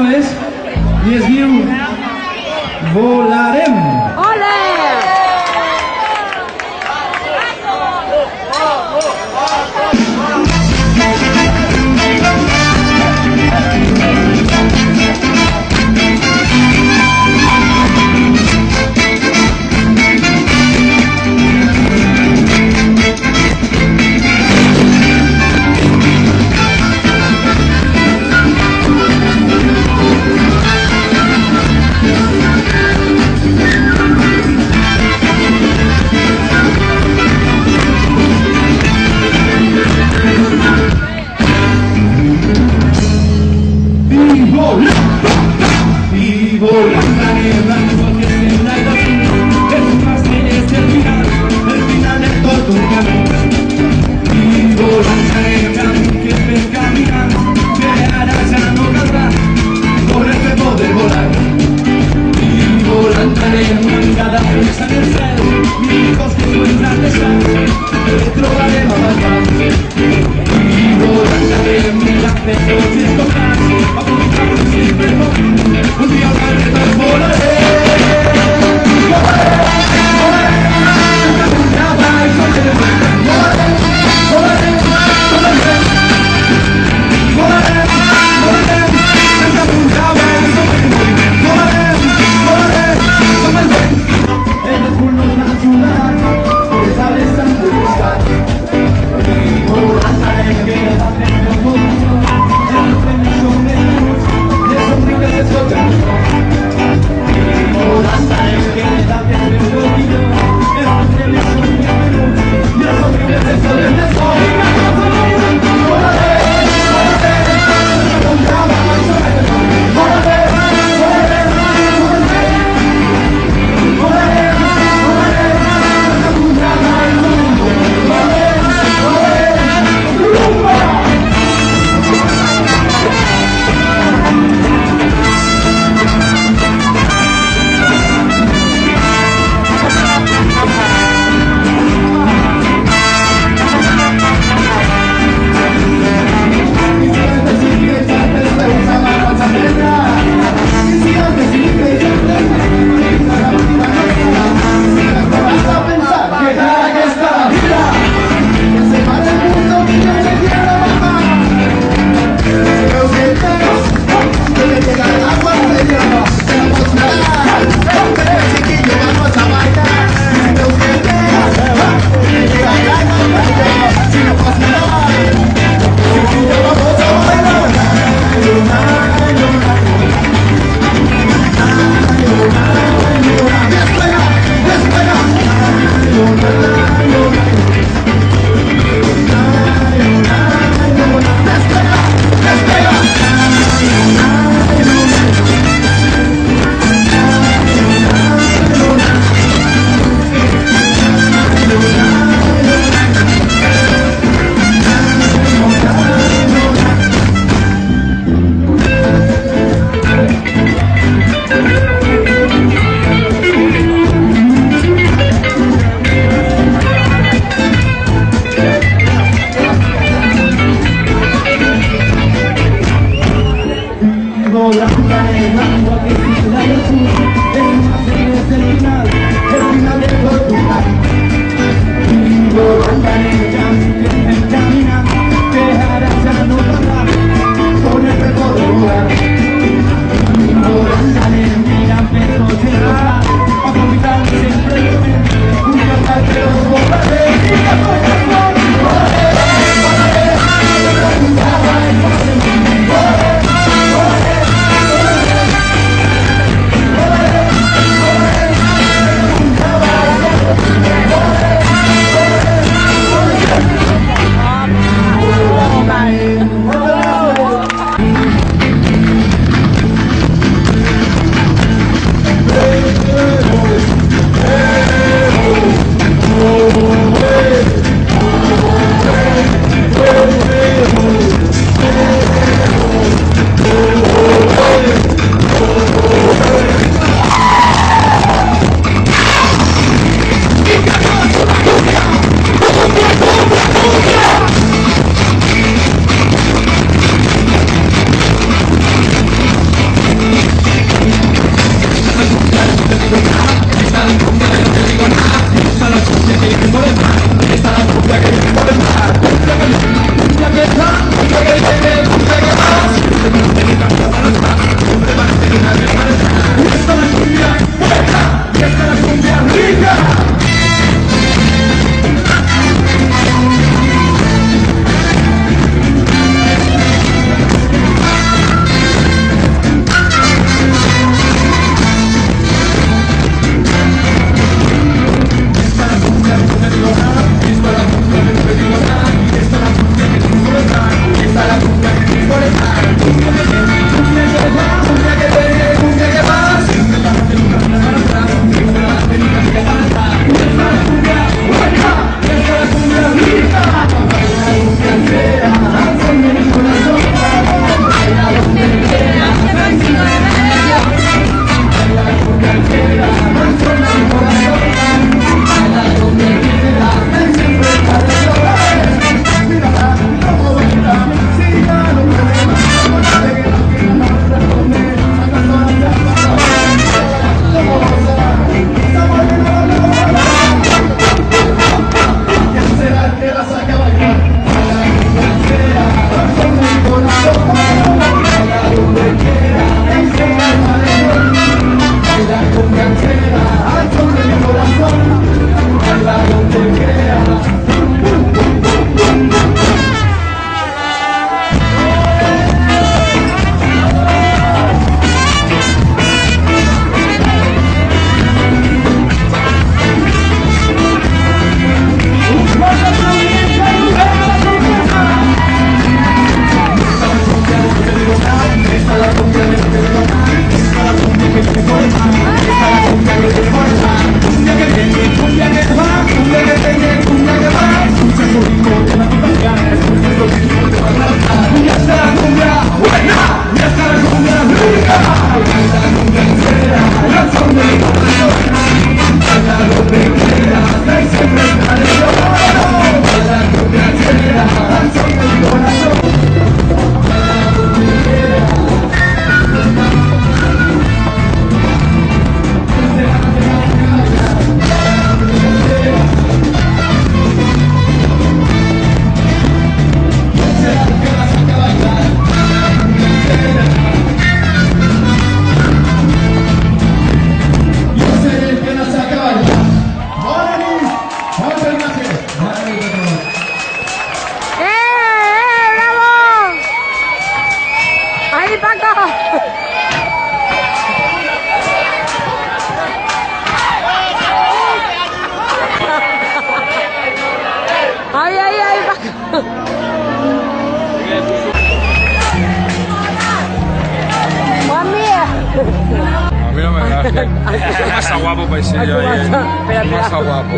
vez i es diu Volarem. Ole! Y volando en blanco que se la da, es más que es el final de todo un camino. Y volando en blanco que se camina, que ahora ya no caldrá, correr de poder volar. Y volando en blanco cada vez en el cielo, mis hijos que encuentran de estar, trobaremos más fácil. Y volando en blanco de todos estos casos, a publicar siempre un día alrededor volaré. Paco! Ay, ay, ay, Paco. Mami. A mí no me da. ¿Qué pasa, guapo, paisillo? Espera, espera. ¿Qué pasa, guapo?